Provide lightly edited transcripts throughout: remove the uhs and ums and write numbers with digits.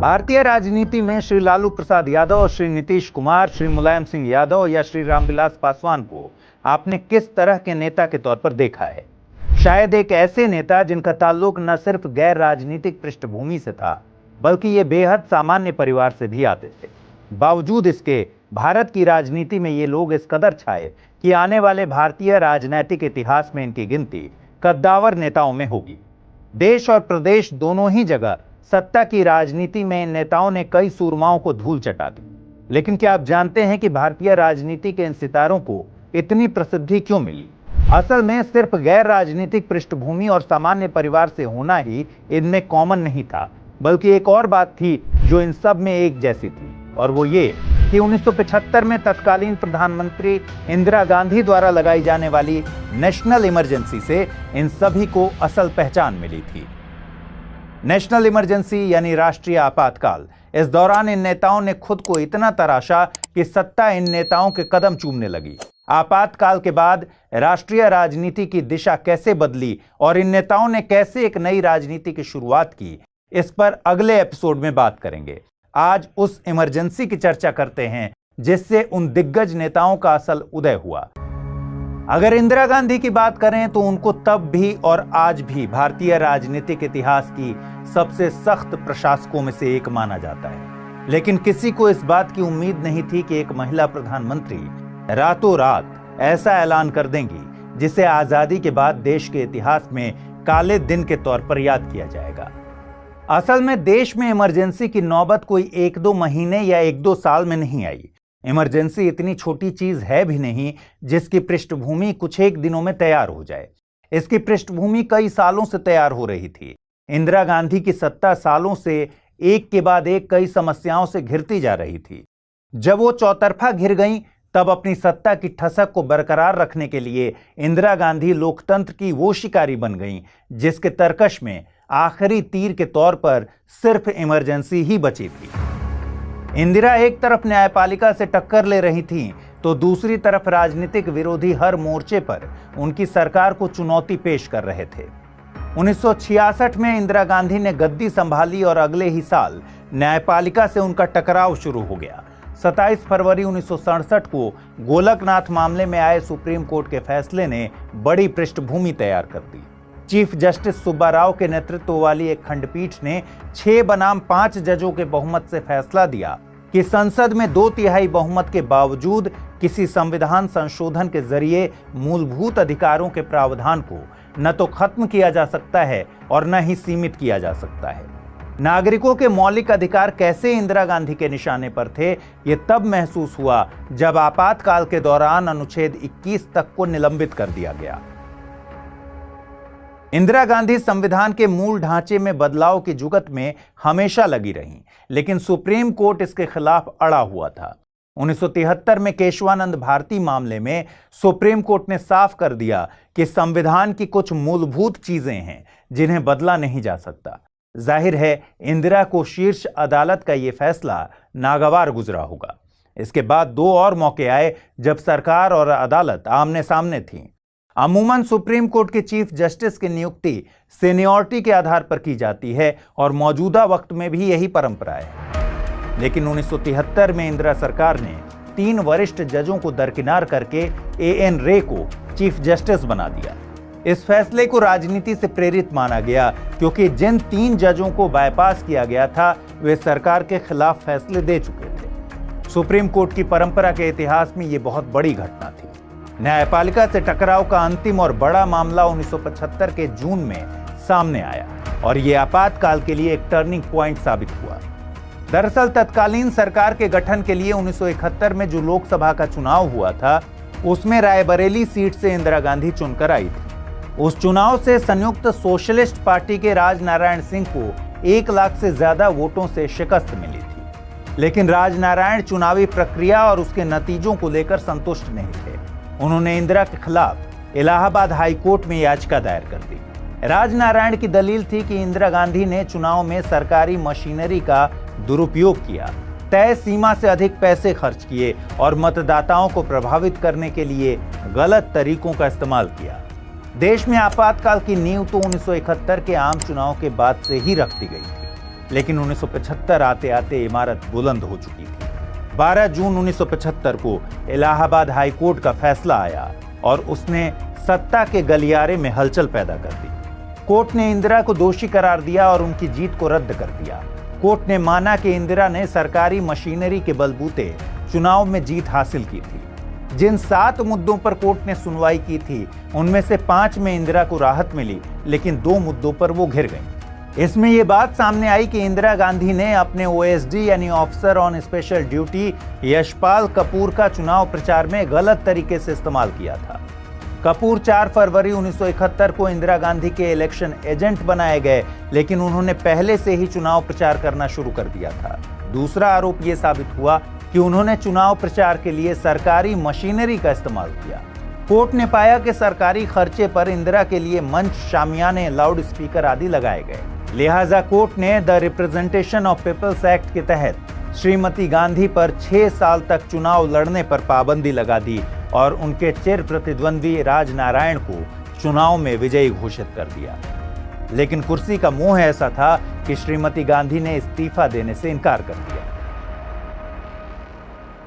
भारतीय राजनीति में श्री लालू प्रसाद यादव, श्री नीतीश कुमार, श्री मुलायम सिंह यादव या श्री रामविलास पासवान को आपने किस तरह के नेता के तौर पर देखा है? शायद एक ऐसे नेता जिनका ताल्लुक न सिर्फ गैर राजनीतिक पृष्ठभूमि से था, बल्कि ये बेहद सामान्य परिवार से भी आते थे। बावजूद इसके भारत की राजनीति में ये लोग इस कदर छाए कि आने वाले भारतीय राजनीतिक इतिहास में इनकी गिनती कद्दावर नेताओं में होगी। देश और प्रदेश दोनों ही जगह सत्ता की राजनीति में इन नेताओं ने कई सूरमाओं को धूल चटा दी। लेकिन क्या आप जानते हैं कि भारतीय राजनीति के इन सितारों को इतनी प्रसिद्धि क्यों मिली? असल में सिर्फ गैर राजनीतिक पृष्ठभूमि और सामान्य परिवार से होना ही इनमें कॉमन नहीं था, बल्कि एक और बात थी जो इन सब में एक जैसी थी, और वो ये कि 1975 में तत्कालीन प्रधानमंत्री इंदिरा गांधी द्वारा लगाई जाने वाली नेशनल इमरजेंसी से इन सभी को असल पहचान मिली थी। नेशनल इमरजेंसी यानी राष्ट्रीय आपातकाल। इस दौरान इन नेताओं ने खुद को इतना तराशा कि सत्ता इन नेताओं के कदम चूमने लगी। आपातकाल के बाद राष्ट्रीय राजनीति की दिशा कैसे बदली और इन नेताओं ने कैसे एक नई राजनीति की शुरुआत की, इस पर अगले एपिसोड में बात करेंगे। आज उस इमरजेंसी की चर्चा करते हैं जिससे उन दिग्गज नेताओं का असल उदय हुआ। अगर इंदिरा गांधी की बात करें तो उनको तब भी और आज भी भारतीय राजनीतिक इतिहास की सबसे सख्त प्रशासकों में से एक माना जाता है। लेकिन किसी को इस बात की उम्मीद नहीं थी कि एक महिला प्रधानमंत्री रातों रात ऐसा ऐलान कर देंगी जिसे आजादी के बाद देश के इतिहास में काले दिन के तौर पर याद किया जाएगा। असल में देश में इमरजेंसी की नौबत कोई 1-2 महीने या 1-2 साल में नहीं आई। इमरजेंसी इतनी छोटी चीज है भी नहीं जिसकी पृष्ठभूमि कुछ एक दिनों में तैयार हो जाए। इसकी पृष्ठभूमि कई सालों से तैयार हो रही थी। इंदिरा गांधी की सत्ता सालों से एक के बाद एक कई समस्याओं से घिरती जा रही थी। जब वो चौतरफा घिर गईं, तब अपनी सत्ता की ठसक को बरकरार रखने के लिए इंदिरा गांधी लोकतंत्र की वो शिकारी बन गईं जिसके तरकश में आखिरी तीर के तौर पर सिर्फ इमरजेंसी ही बची थी। इंदिरा एक तरफ न्यायपालिका से टक्कर ले रही थीं, तो दूसरी तरफ राजनीतिक विरोधी हर मोर्चे पर उनकी सरकार को चुनौती पेश कर रहे थे। 1966 में इंदिरा गांधी ने गद्दी संभाली और अगले ही साल न्यायपालिका से उनका टकराव शुरू हो गया। 27 फरवरी 1967 को गोलकनाथ मामले में आए सुप्रीम कोर्ट के फैसले ने बड़ी पृष्ठभूमि तैयार कर दी। चीफ जस्टिस सुब्बा राव के नेतृत्व वाली एक खंडपीठ ने 6 बनाम 5 जजों के बहुमत से फैसला दिया कि संसद में 2/3 बहुमत के बावजूद किसी संविधान संशोधन के जरिए मूलभूत अधिकारों के प्रावधान को न तो खत्म किया जा सकता है और न ही सीमित किया जा सकता है। नागरिकों के मौलिक अधिकार कैसे इंदिरा गांधी के निशाने पर थे, ये तब महसूस हुआ जब आपातकाल के दौरान अनुच्छेद 21 तक को निलंबित कर दिया गया। इंदिरा गांधी संविधान के मूल ढांचे में बदलाव की जुगत में हमेशा लगी रहीं, लेकिन सुप्रीम कोर्ट इसके खिलाफ अड़ा हुआ था। 1973 में केशवानंद भारती मामले में सुप्रीम कोर्ट ने साफ कर दिया कि संविधान की कुछ मूलभूत चीजें हैं जिन्हें बदला नहीं जा सकता। जाहिर है इंदिरा को शीर्ष अदालत का यह फैसला नागवार गुजरा होगा। इसके बाद 2 और मौके आए जब सरकार और अदालत आमने सामने थीं। अमूमन सुप्रीम कोर्ट के चीफ जस्टिस की नियुक्ति सीनियरिटी के आधार पर की जाती है और मौजूदा वक्त में भी यही परंपरा है। लेकिन 1973 में इंदिरा सरकार ने 3 वरिष्ठ जजों को दरकिनार करके A.N. रे को चीफ जस्टिस बना दिया। इस फैसले को राजनीति से प्रेरित माना गया क्योंकि जिन 3 जजों को बाईपास किया गया था वे सरकार के खिलाफ फैसले दे चुके थे। सुप्रीम कोर्ट की परंपरा के इतिहास में यह बहुत बड़ी घटना थी। न्यायपालिका से टकराव का अंतिम और बड़ा मामला 1975 के जून में सामने आया और यह आपातकाल के लिए एक टर्निंग पॉइंट साबित हुआ। दरअसल तत्कालीन सरकार के गठन के लिए 1971 में जो लोकसभा का चुनाव हुआ था, उसमें रायबरेली सीट से इंदिरा गांधी चुनकर आई थी। उस चुनाव से संयुक्त सोशलिस्ट पार्टी के राजनारायण सिंह को 1 लाख से ज्यादा वोटों से शिकस्त मिली थी। लेकिन राजनारायण चुनावी प्रक्रिया और उसके नतीजों को लेकर संतुष्ट नहीं थे। उन्होंने इंदिरा के खिलाफ इलाहाबाद हाई कोर्ट में याचिका दायर कर दी। राजनारायण की दलील थी कि इंदिरा गांधी ने चुनाव में सरकारी मशीनरी का दुरुपयोग किया, तय सीमा से अधिक पैसे खर्च किए और मतदाताओं को प्रभावित करने के लिए गलत तरीकों का इस्तेमाल किया। देश में आपातकाल की नींव तो 1971 के आम चुनाव के बाद से ही रख दी गई थी। लेकिन 1975 आते आते इमारत बुलंद हो चुकी थी। 12 जून 1975 को इलाहाबाद हाई कोर्ट का फैसला आया और उसने सत्ता के गलियारे में हलचल पैदा कर दी। कोर्ट ने इंदिरा को दोषी करार दिया और उनकी जीत को रद्द कर दिया। कोर्ट ने माना कि इंदिरा ने सरकारी मशीनरी के बलबूते चुनाव में जीत हासिल की थी। जिन 7 मुद्दों पर कोर्ट ने सुनवाई की थी, उनमें से 5 में इंदिरा को राहत मिली, लेकिन 2 मुद्दों पर वो घिर गईं। इसमें यह बात सामने आई कि इंदिरा गांधी ने अपने ओएसडी यानी officer on special duty Yashpal Kapoor का चुनाव प्रचार में गलत तरीके से इस्तेमाल किया था। कपूर 4 फरवरी 1971 को इंदिरा गांधी के इलेक्शन एजेंट बनाए गए, लेकिन उन्होंने पहले से ही चुनाव प्रचार करना शुरू कर दिया था। दूसरा आरोप यह साबित हुआ कि उन्होंने चुनाव प्रचार के लिए सरकारी मशीनरी का इस्तेमाल किया। कोर्ट ने पाया कि सरकारी खर्चे पर इंदिरा के लिए मंच, शामियाने, लाउड स्पीकर आदि लगाए गए। लिहाजा कोर्ट ने the representation of people's act के तहत श्रीमती गांधी पर 6 साल तक चुनाव लड़ने पर पाबंदी लगा दी और उनके चिर प्रतिद्वंदी राजनारायण को चुनाव में विजयी घोषित कर दिया। लेकिन कुर्सी का मोह ऐसा था कि श्रीमती गांधी ने इस्तीफा देने से इनकार कर दिया।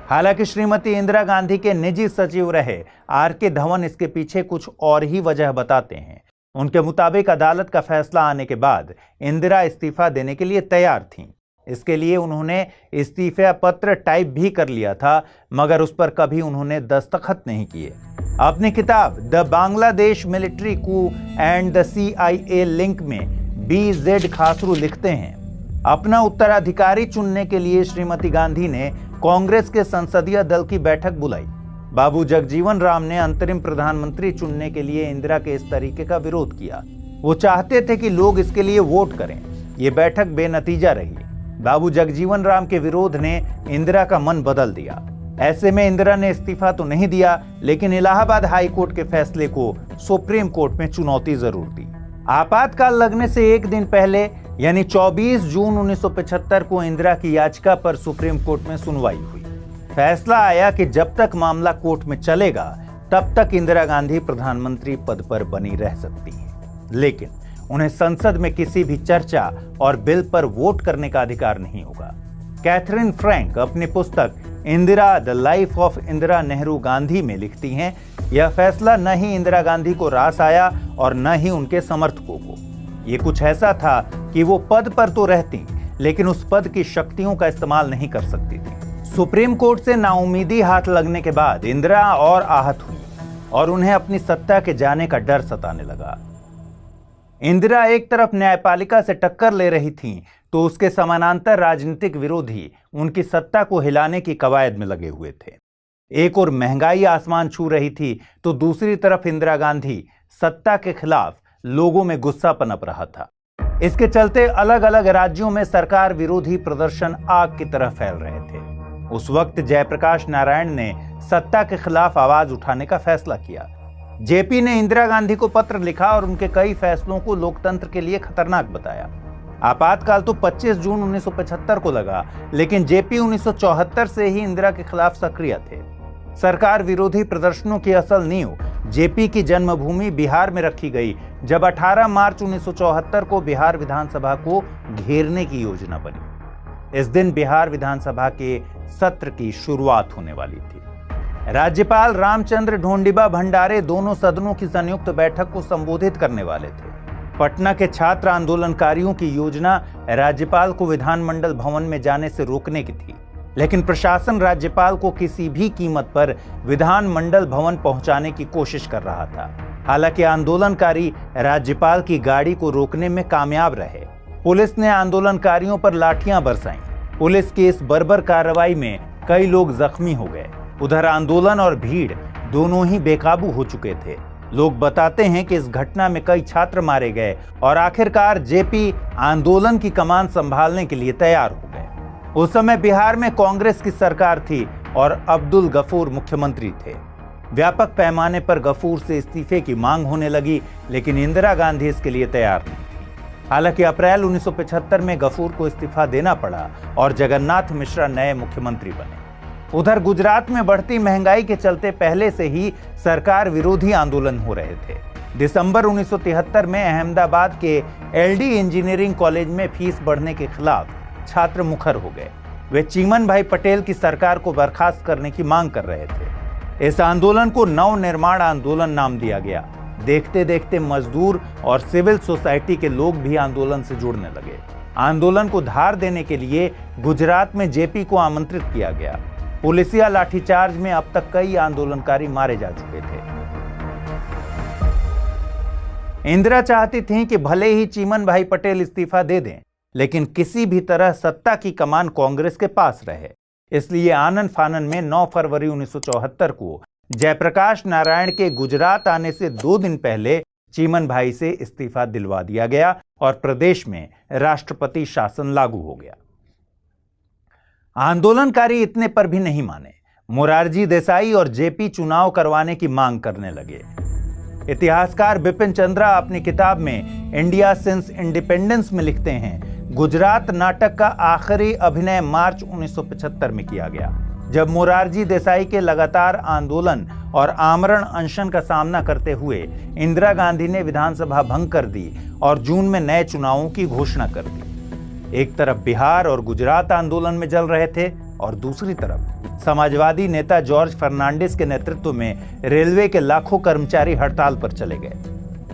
हालांकि श्रीमती इंदिरा गांधी के निजी सचिव रहे आर.के. धवन इसके पीछे कुछ और ही वजह बताते हैं। उनके मुताबिक अदालत का फैसला आने के बाद इंदिरा इस्तीफा देने के लिए तैयार थीं। इसके लिए उन्होंने इस्तीफा पत्र टाइप भी कर लिया था, मगर उस पर कभी उन्होंने दस्तखत नहीं किए। अपनी किताब the Bangladesh military Koo and the CIA link में B.Z. खासरू लिखते हैं, अपना उत्तराधिकारी चुनने के लिए श्रीमती गांधी ने कांग्रेस के संसदीय दल की बैठक बुलाई। बाबू जगजीवन राम ने अंतरिम प्रधानमंत्री चुनने के लिए इंदिरा के इस तरीके का विरोध किया। वो चाहते थे कि लोग इसके लिए वोट करें। ये बैठक बेनतीजा रही। बाबू जगजीवन राम के विरोध ने इंदिरा का मन बदल दिया। ऐसे में इंदिरा ने इस्तीफा तो नहीं दिया, लेकिन इलाहाबाद हाई कोर्ट के फैसले को सुप्रीम कोर्ट में चुनौती जरूर दी। आपातकाल लगने से एक दिन पहले यानी 24 जून 1975 को इंदिरा की याचिका पर सुप्रीम कोर्ट में सुनवाई हुई। फैसला आया कि जब तक मामला कोर्ट में चलेगा तब तक इंदिरा गांधी प्रधानमंत्री पद पर बनी रह सकती हैं, लेकिन उन्हें संसद में किसी भी चर्चा और बिल पर वोट करने का अधिकार नहीं होगा। कैथरीन फ्रैंक अपनी पुस्तक Indira the life of Indira Nehru Gandhi में लिखती हैं, यह फैसला न ही इंदिरा गांधी को रास आया और न ही उनके समर्थकों को। ये कुछ ऐसा था कि वो पद पर तो रहती, लेकिन उस पद की शक्तियों का इस्तेमाल नहीं कर सकती थी। सुप्रीम कोर्ट से नाउमीदी हाथ लगने के बाद इंदिरा और आहत हुई और उन्हें अपनी सत्ता के जाने का डर सताने लगा। इंदिरा एक तरफ न्यायपालिका से टक्कर ले रही थीं, तो उसके समानांतर राजनीतिक विरोधी उनकी सत्ता को हिलाने की कवायद में लगे हुए थे। एक और महंगाई आसमान छू रही थी, तो दूसरी तरफ इंदिरा गांधी सत्ता के खिलाफ लोगों में गुस्सा पनप रहा था। इसके चलते अलग अलग राज्यों में सरकार विरोधी प्रदर्शन आग की तरह फैल रहे थे। उस वक्त जयप्रकाश नारायण ने सत्ता के खिलाफ आवाज उठाने का फैसला किया। जेपी ने इंदिरा गांधी को पत्र लिखा और उनके कई फैसलों को लोकतंत्र के लिए खतरनाक बताया। आपातकाल तो 25 जून 1975 को लगा, लेकिन जेपी 1974 से ही इंदिरा के खिलाफ सक्रिय थे। सरकार विरोधी प्रदर्शनों की असल नींव जेपी की जन्मभूमि बिहार में रखी गई, जब 18 मार्च 1974 को बिहार विधानसभा को घेरने की योजना बनी। इस दिन बिहार विधानसभा के सत्र की शुरुआत होने वाली थी। राज्यपाल रामचंद्र ढोंडिबा भंडारे दोनों सदनों की संयुक्त बैठक को संबोधित करने वाले थे। पटना के छात्र आंदोलनकारियों की योजना राज्यपाल को विधानमंडल भवन में जाने से रोकने की थी, लेकिन प्रशासन राज्यपाल को किसी भी कीमत पर विधानमंडल भवन पहुंचाने की कोशिश कर रहा था। हालांकि आंदोलनकारी राज्यपाल की गाड़ी को रोकने में कामयाब रहे। पुलिस ने आंदोलनकारियों पर लाठियां बरसाईं। पुलिस की इस बर्बर कार्रवाई में कई लोग जख्मी हो गए। उधर आंदोलन और भीड़ दोनों ही बेकाबू हो चुके थे। लोग बताते हैं कि इस घटना में कई छात्र मारे गए और आखिरकार जेपी आंदोलन की कमान संभालने के लिए तैयार हो गए। उस समय बिहार में कांग्रेस की सरकार थी और अब्दुल गफूर मुख्यमंत्री थे। व्यापक पैमाने पर गफूर से इस्तीफे की मांग होने लगी, लेकिन इंदिरा गांधी इसके लिए तैयार नहीं थी। हालांकि अप्रैल 1975 में गफूर को इस्तीफा देना पड़ा और जगन्नाथ मिश्रा नए मुख्यमंत्री बने। उधर गुजरात में बढ़ती महंगाई के चलते पहले से ही सरकार विरोधी आंदोलन हो रहे थे। दिसंबर 1973 में अहमदाबाद के एलडी इंजीनियरिंग कॉलेज में फीस बढ़ने के खिलाफ छात्र मुखर हो गए। वे चीमन भाई पटेल की सरकार को बर्खास्त करने की मांग कर रहे थे। इस आंदोलन को नव निर्माण आंदोलन नाम दिया गया। देखते देखते मजदूर और सिविल सोसाइटी के लोग भी आंदोलन से जुड़ने लगे। आंदोलन को धार देने के लिए गुजरात में जेपी को आमंत्रित किया गया। पुलिसिया लाठीचार्ज में अब तक कई आंदोलनकारी मारे जा चुके थे। इंदिरा चाहती थीं कि भले ही चीमन भाई पटेल इस्तीफा दे दें, लेकिन किसी भी तरह सत्ता की कमान कांग्रेस के पास रहे। इसलिए आनन फानन में 9 फरवरी 1974 को जयप्रकाश नारायण के गुजरात आने से 2 दिन पहले चीमन भाई से इस्तीफा दिलवा दिया गया और प्रदेश में राष्ट्रपति शासन लागू हो गया। आंदोलनकारी इतने पर भी नहीं माने। मोरारजी देसाई और जेपी चुनाव करवाने की मांग करने लगे। इतिहासकार बिपिन चंद्रा अपनी किताब में इंडिया सिंस इंडिपेंडेंस में लिखते हैं, गुजरात नाटक का आखिरी अभिनय मार्च 1975 में किया गया, जब मोरारजी देसाई के लगातार आंदोलन और आमरण अनशन का सामना करते हुए इंदिरा गांधी ने विधानसभा भंग कर दी और जून में नए चुनावों की घोषणा कर दी। एक तरफ बिहार और गुजरात आंदोलन में जल रहे थे और दूसरी तरफ समाजवादी नेता जॉर्ज फर्नांडिस के नेतृत्व में रेलवे के लाखों कर्मचारी हड़ताल पर चले गए।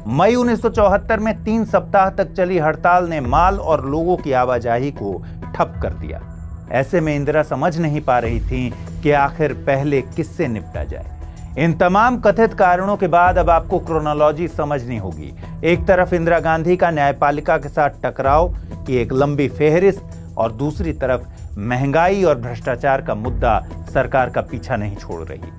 मई 1974 में 3 सप्ताह तक चली हड़ताल ने माल और लोगों की आवाजाही को ठप कर दिया। ऐसे में इंदिरा समझ नहीं पा रही थी कि आखिर पहले किससे निपटा जाए। इन तमाम कथित कारणों के बाद अब आपको क्रोनोलॉजी समझनी होगी। एक तरफ इंदिरा गांधी का न्यायपालिका के साथ टकराव की एक लंबी फेहरिस्त और दूसरी तरफ महंगाई और भ्रष्टाचार का मुद्दा सरकार का पीछा नहीं छोड़ रही।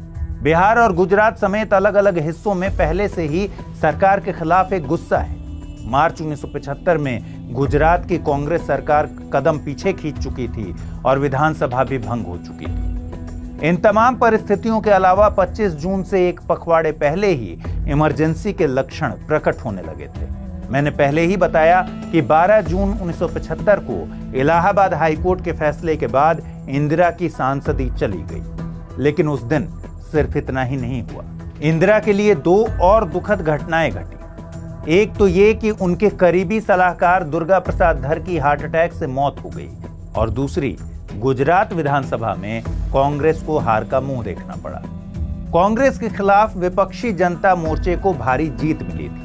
बिहार और गुजरात समेत अलग अलग हिस्सों में पहले से ही सरकार के खिलाफ एक गुस्सा है। मार्च 1975 में गुजरात की कांग्रेस सरकार कदम पीछे खींच चुकी थी और विधानसभा भी भंग हो चुकी थी। इन तमाम परिस्थितियों के अलावा 25 जून से एक पखवाड़े पहले ही इमरजेंसी के लक्षण प्रकट होने लगे थे। मैंने पहले ही बताया कि 12 जून 1975 को इलाहाबाद हाईकोर्ट के फैसले के बाद इंदिरा की सांसदी चली गई। लेकिन उस दिन सिर्फ इतना ही नहीं हुआ। इंदिरा के लिए 2 और दुखद घटनाएं घटी। एक तो ये कि उनके करीबी सलाहकार दुर्गा प्रसाद धर की हार्ट अटैक से मौत हो गई और दूसरी, गुजरात विधानसभा में कांग्रेस को हार का मुंह देखना पड़ा। कांग्रेस के खिलाफ विपक्षी जनता मोर्चे को भारी जीत मिली थी।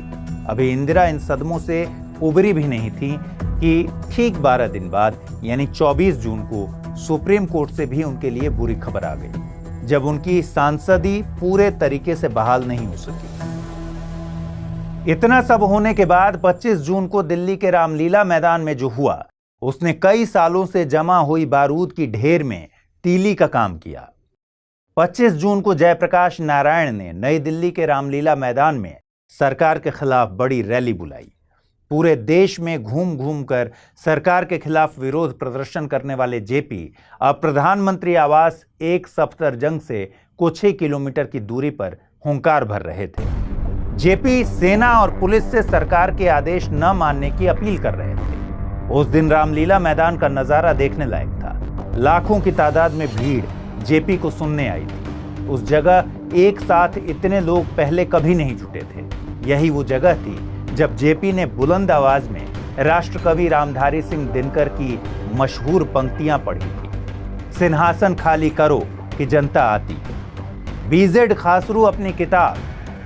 अभी इंदिरा इन सदमों से उबरी भी नहीं थी कि ठीक 12 दिन बाद यानी 24 जून को सुप्रीम कोर्ट से भी उनके लिए बुरी खबर आ गई, जब उनकी सांसदी पूरे तरीके से बहाल नहीं हो सकी। इतना सब होने के बाद 25 जून को दिल्ली के रामलीला मैदान में जो हुआ, उसने कई सालों से जमा हुई बारूद की ढेर में तीली का काम किया। 25 जून को जयप्रकाश नारायण ने नई दिल्ली के रामलीला मैदान में सरकार के खिलाफ बड़ी रैली बुलाई। पूरे देश में घूम घूम कर सरकार के खिलाफ विरोध प्रदर्शन करने वाले जेपी अब प्रधानमंत्री आवास एक सफदरजंग से कुछ ही किलोमीटर की दूरी पर हुंकार भर रहे थे। जेपी सेना और पुलिस से सरकार के आदेश न मानने की अपील कर रहे थे। उस दिन रामलीला मैदान का नजारा देखने लायक था। लाखों की तादाद में भीड़ जेपी को सुनने आई थी। उस जगह एक साथ इतने लोग पहले कभी नहीं जुटे थे। यही वो जगह थी जब जेपी ने बुलंद आवाज में राष्ट्रकवि रामधारी सिंह दिनकर की मशहूर पंक्तियां पढ़ी थी, सिंहासन खाली करो कि जनता आती। बीजेड खासरू अपनी किताब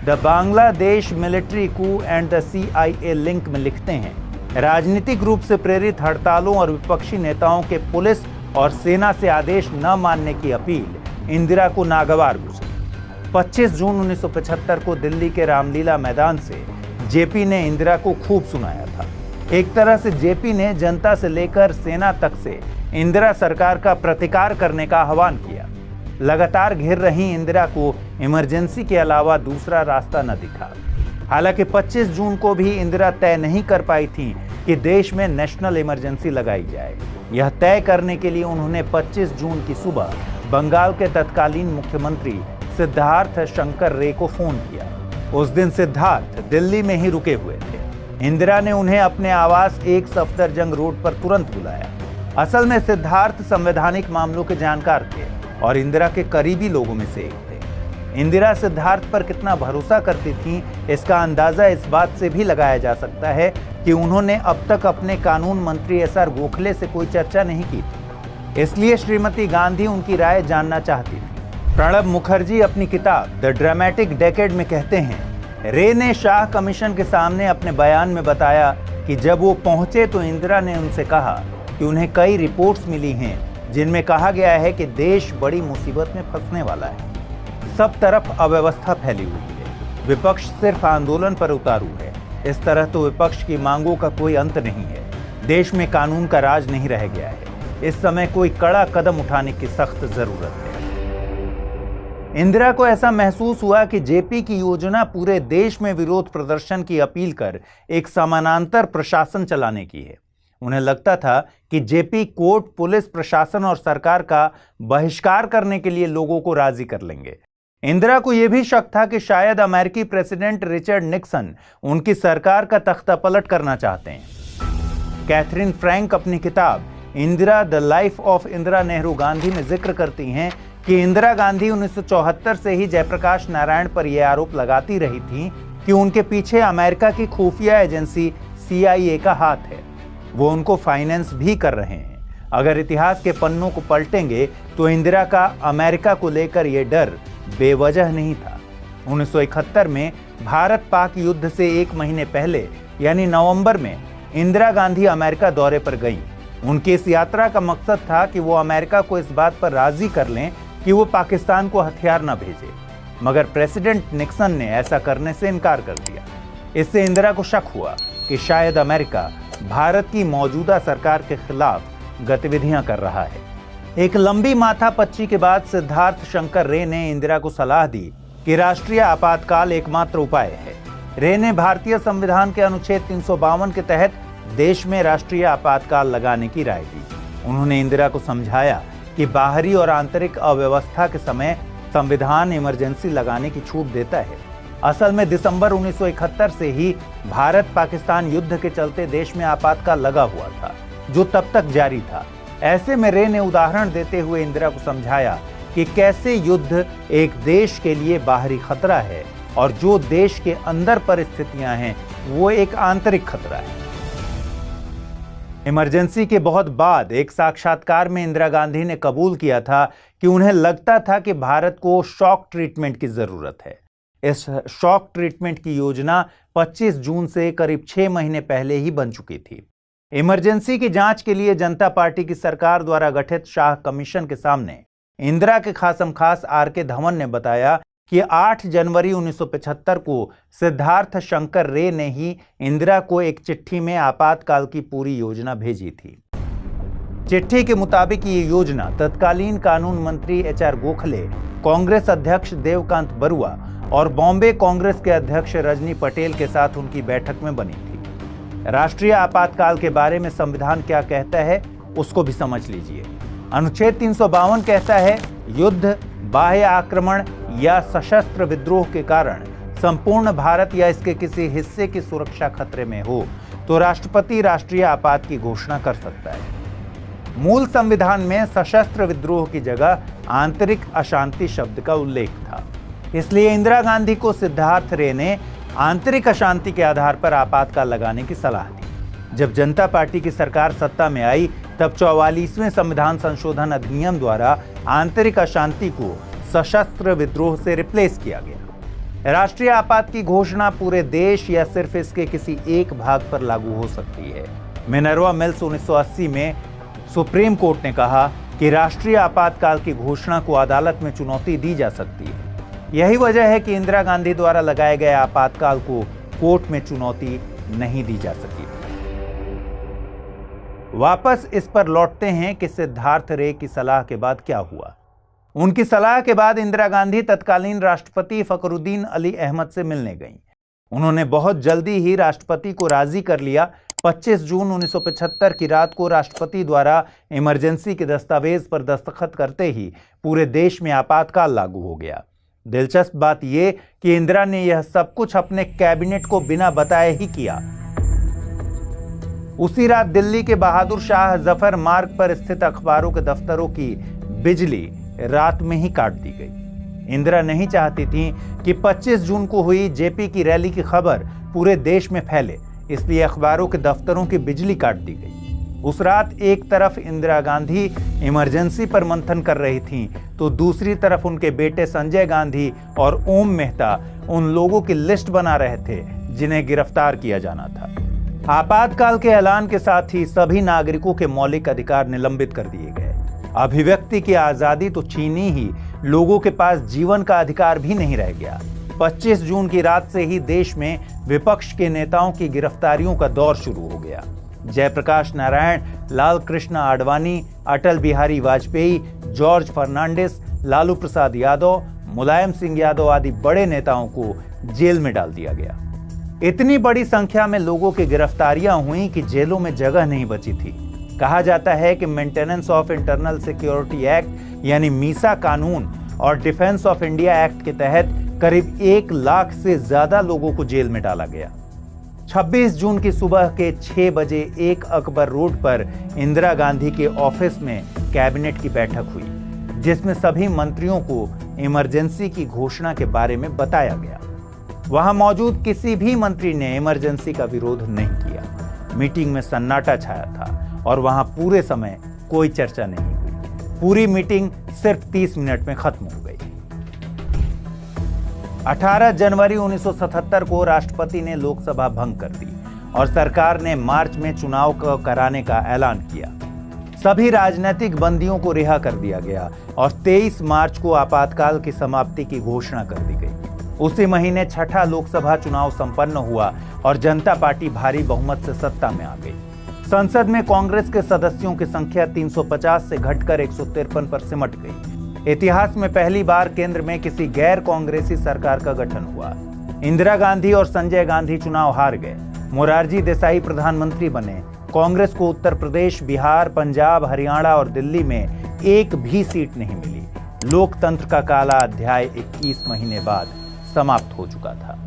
the Bangladesh military Koo and the CIA link में लिखते हैं, राजनीतिक रूप से प्रेरित हड़तालों और विपक्षी नेताओं के पुलिस और सेना से आदेश न मानने की अपील इंदिरा को नागवार गुजरी। 25 जून 1975 को दिल्ली के रामलीला मैदान से जेपी ने इंदिरा को खूब सुनाया था। एक तरह से जेपी ने जनता से लेकर सेना तक से इंदिरा सरकार का प्रतिकार करने का आह्वान किया। लगातार घिर रही इंदिरा को इमरजेंसी के अलावा दूसरा रास्ता न दिखा। हालांकि 25 जून को भी इंदिरा तय नहीं कर पाई थी कि देश में नेशनल इमरजेंसी लगाई जाए। यह तय करने के लिए उन्होंने 25 जून की सुबह बंगाल के तत्कालीन मुख्यमंत्री सिद्धार्थ शंकर रे को फोन किया। उस दिन सिद्धार्थ दिल्ली में ही रुके हुए थे। इंदिरा ने उन्हें अपने आवास एक सफदरजंग रोड पर तुरंत बुलाया। असल में सिद्धार्थ संवैधानिक मामलों के जानकार थे और इंदिरा के करीबी लोगों में से एक थे। इंदिरा सिद्धार्थ पर कितना भरोसा करती थीं, इसका अंदाजा इस बात से भी लगाया जा सकता है कि उन्होंने अब तक अपने कानून मंत्री एसआर गोखले से कोई चर्चा नहीं की थी। इसलिए श्रीमती गांधी उनकी राय जानना चाहती थी। प्रणब मुखर्जी अपनी किताब द ड्रामेटिक डेकेड में कहते हैं, रे ने शाह कमीशन के सामने अपने बयान में बताया कि जब वो पहुंचे तो इंदिरा ने उनसे कहा कि उन्हें कई रिपोर्ट्स मिली हैं जिनमें कहा गया है कि देश बड़ी मुसीबत में फंसने वाला है। सब तरफ अव्यवस्था फैली हुई है, विपक्ष सिर्फ आंदोलन पर उतारू है। इस तरह तो विपक्ष की मांगों का कोई अंत नहीं है। देश में कानून का राज नहीं रह गया है। इस समय कोई कड़ा कदम उठाने की सख्त जरूरत है। इंदिरा को ऐसा महसूस हुआ कि जेपी की योजना पूरे देश में विरोध प्रदर्शन की अपील कर एक समानांतर प्रशासन चलाने की है। उन्हें लगता था कि जेपी कोर्ट, पुलिस, प्रशासन और सरकार का बहिष्कार करने के लिए लोगों को राजी कर लेंगे। इंदिरा को यह भी शक था कि शायद अमेरिकी प्रेसिडेंट रिचर्ड निक्सन उनकी सरकार का तख्ता पलट करना चाहते हैं। कैथरीन फ्रैंक अपनी किताब Indira the life of Indira Nehru Gandhi में जिक्र करती हैं कि इंदिरा गांधी 1974 से ही जयप्रकाश नारायण पर यह आरोप लगाती रही थी कि उनके पीछे अमेरिका की खुफिया एजेंसी CIA का हाथ है। वो उनको फाइनेंस भी कर रहे हैं। अगर इतिहास के पन्नों को पलटेंगे तो इंदिरा का अमेरिका को लेकर यह डर बेवजह नहीं था। 1971 में भारत पाक युद्ध से 1 महीने पहले यानी नवंबर में इंदिरा गांधी अमेरिका दौरे पर गईं। उनकी इस यात्रा का मकसद था कि वो अमेरिका को इस बात पर राजी कर लें कि वो पाकिस्तान को हथियार न भेजे, मगर प्रेसिडेंट निक्सन ने ऐसा करने से इनकार कर दिया। इससे इंदिरा को शक हुआ कि शायद अमेरिका भारत की मौजूदा सरकार के खिलाफ गतिविधियां कर रहा है। एक लंबी माथापच्ची के बाद सिद्धार्थ शंकर रे ने इंदिरा को सलाह दी कि राष्ट्रीय आपातकाल एकमात्र उपाय है। रे ने भारतीय संविधान के अनुच्छेद 352 के तहत देश में राष्ट्रीय आपातकाल लगाने की राय दी। उन्होंने इंदिरा को समझाया कि बाहरी और आंतरिक अव्यवस्था के समय संविधान इमरजेंसी लगाने की छूट देता है। असल में दिसंबर 1971 से ही भारत पाकिस्तान युद्ध के चलते देश में आपातकाल लगा हुआ था, जो तब तक जारी था। ऐसे में रे ने उदाहरण देते हुए इंदिरा को समझाया कि कैसे युद्ध एक देश के लिए बाहरी खतरा है और जो देश के अंदर परिस्थितियां हैं वो एक आंतरिक खतरा है। इमरजेंसी के बहुत बाद एक साक्षात्कार में इंदिरा गांधी ने कबूल किया था कि उन्हें लगता था कि भारत को शॉक ट्रीटमेंट की जरूरत है। इस शॉक ट्रीटमेंट की योजना 25 जून से करीब 6 महीने पहले ही बन चुकी थी। इमरजेंसी की जांच के लिए जनता पार्टी की सरकार द्वारा गठित शाह कमीशन के सामने इंदिरा के खासमखास RK धवन ने बताया कि 8 जनवरी 1975 को सिद्धार्थ शंकर रे ने ही इंदिरा को एक चिट्ठी में आपातकाल की पूरी योजना भेजी थी। चिट्ठी के मुताबिक ये योजना तत्कालीन कानून मंत्री HR गोखले, कांग्रेस अध्यक्ष देवकांत बरुआ और बॉम्बे कांग्रेस के अध्यक्ष रजनी पटेल के साथ उनकी बैठक में बनी थी। राष्ट्रीय आपातकाल के बारे में संविधान क्या कहता है उसको भी समझ लीजिए। अनुच्छेद 352 कहता है, युद्ध, बाह्य आक्रमण या सशस्त्र विद्रोह के कारण संपूर्ण भारत या इसके किसी हिस्से की सुरक्षा खतरे में हो तो राष्ट्रपति राष्ट्रीय आपात की घोषणा कर सकता है। मूल संविधान में सशस्त्र विद्रोह की जगह आंतरिक अशांति शब्द का उल्लेख था। इसलिए इंदिरा गांधी को सिद्धार्थ रे ने आंतरिक अशांति के आधार पर आपातकाल लगाने की सलाह दी। जब जनता पार्टी की सरकार सत्ता में आई तब 44वें संविधान संशोधन अधिनियम द्वारा आंतरिक अशांति को सशस्त्र विद्रोह से रिप्लेस किया गया। राष्ट्रीय आपात की घोषणा पूरे देश या सिर्फ इसके किसी एक भाग पर लागू हो सकती है। मिनर्वा मिल्स 1980 में सुप्रीम कोर्ट ने कहा कि राष्ट्रीय आपातकाल की घोषणा को अदालत में चुनौती दी जा सकती है। यही वजह है कि इंदिरा गांधी द्वारा लगाए गए आपातकाल को कोर्ट में चुनौती नहीं दी जा सकी। वापस इस पर लौटते हैं कि सिद्धार्थ रे की सलाह के बाद क्या हुआ। उनकी सलाह के बाद इंदिरा गांधी तत्कालीन राष्ट्रपति फखरुद्दीन अली अहमद से मिलने गईं। उन्होंने बहुत जल्दी ही राष्ट्रपति को राजी कर लिया। 25 जून 1975 की रात को राष्ट्रपति द्वारा इमरजेंसी के दस्तावेज पर दस्तखत करते ही पूरे देश में आपातकाल लागू हो गया। दिलचस्प बात यह कि इंदिरा ने यह सब कुछ अपने कैबिनेट को बिना बताए ही किया। उसी रात दिल्ली के बहादुर शाह जफर मार्ग पर स्थित अखबारों के दफ्तरों की बिजली रात में ही काट दी गई। इंदिरा नहीं चाहती थी कि 25 जून को हुई जेपी की रैली की खबर पूरे देश में फैले, इसलिए अखबारों के दफ्तरों की बिजली काट दी गई। उस रात एक तरफ इंदिरा गांधी इमरजेंसी पर मंथन कर रही थीं, तो दूसरी तरफ उनके बेटे संजय गांधी और ओम मेहता उन लोगों की लिस्ट बना रहे थे जिन्हें गिरफ्तार किया जाना था। आपातकाल के ऐलान के साथ ही सभी नागरिकों के मौलिक अधिकार निलंबित कर दिए गए। अभिव्यक्ति की आजादी तो छीनी ही, लोगों के पास जीवन का अधिकार भी नहीं रह गया। 25 जून की रात से ही देश में विपक्ष के नेताओं की गिरफ्तारियों का दौर शुरू हो गया। जयप्रकाश नारायण, लाल कृष्ण आडवाणी, अटल बिहारी वाजपेयी, जॉर्ज फर्नांडिस, लालू प्रसाद यादव, मुलायम सिंह यादव आदि बड़े नेताओं को जेल में डाल दिया गया। इतनी बड़ी संख्या में लोगों की गिरफ्तारियां हुई कि जेलों में जगह नहीं बची थी। कहा जाता है कि maintenance of internal security act यानी मीसा कानून और डिफेंस ऑफ इंडिया एक्ट के तहत करीब 1 लाख से ज्यादा लोगों को जेल में डाला गया। 26 जून की सुबह के 6 बजे 1 अकबर रोड पर इंदिरा गांधी के ऑफिस में कैबिनेट की बैठक हुई, जिसमें सभी मंत्रियों को इमरजेंसी की घोषणा के बारे में बताया गया। वहां मौजूद किसी भी मंत्री ने इमरजेंसी का विरोध नहीं किया। मीटिंग में सन्नाटा छाया था और वहां पूरे समय कोई चर्चा नहीं हुई। पूरी मीटिंग सिर्फ 30 मिनट में खत्म हो गई। 18 जनवरी 1977 को राष्ट्रपति ने लोकसभा भंग कर दी और सरकार ने मार्च में चुनाव कराने का ऐलान किया। सभी राजनीतिक बंदियों को रिहा कर दिया गया और 23 मार्च को आपातकाल की समाप्ति की घोषणा कर दी गई। उसी महीने छठा लोकसभा चुनाव संपन्न हुआ और जनता पार्टी भारी बहुमत से सत्ता में आ गई। संसद में कांग्रेस के सदस्यों की संख्या 350 से घटकर 153 पर सिमट गई। इतिहास में पहली बार केंद्र में किसी गैर कांग्रेसी सरकार का गठन हुआ। इंदिरा गांधी और संजय गांधी चुनाव हार गए। मोरारजी देसाई प्रधानमंत्री बने। कांग्रेस को उत्तर प्रदेश, बिहार, पंजाब, हरियाणा और दिल्ली में एक भी सीट नहीं मिली। लोकतंत्र का काला अध्याय 21 महीने बाद समाप्त हो चुका था।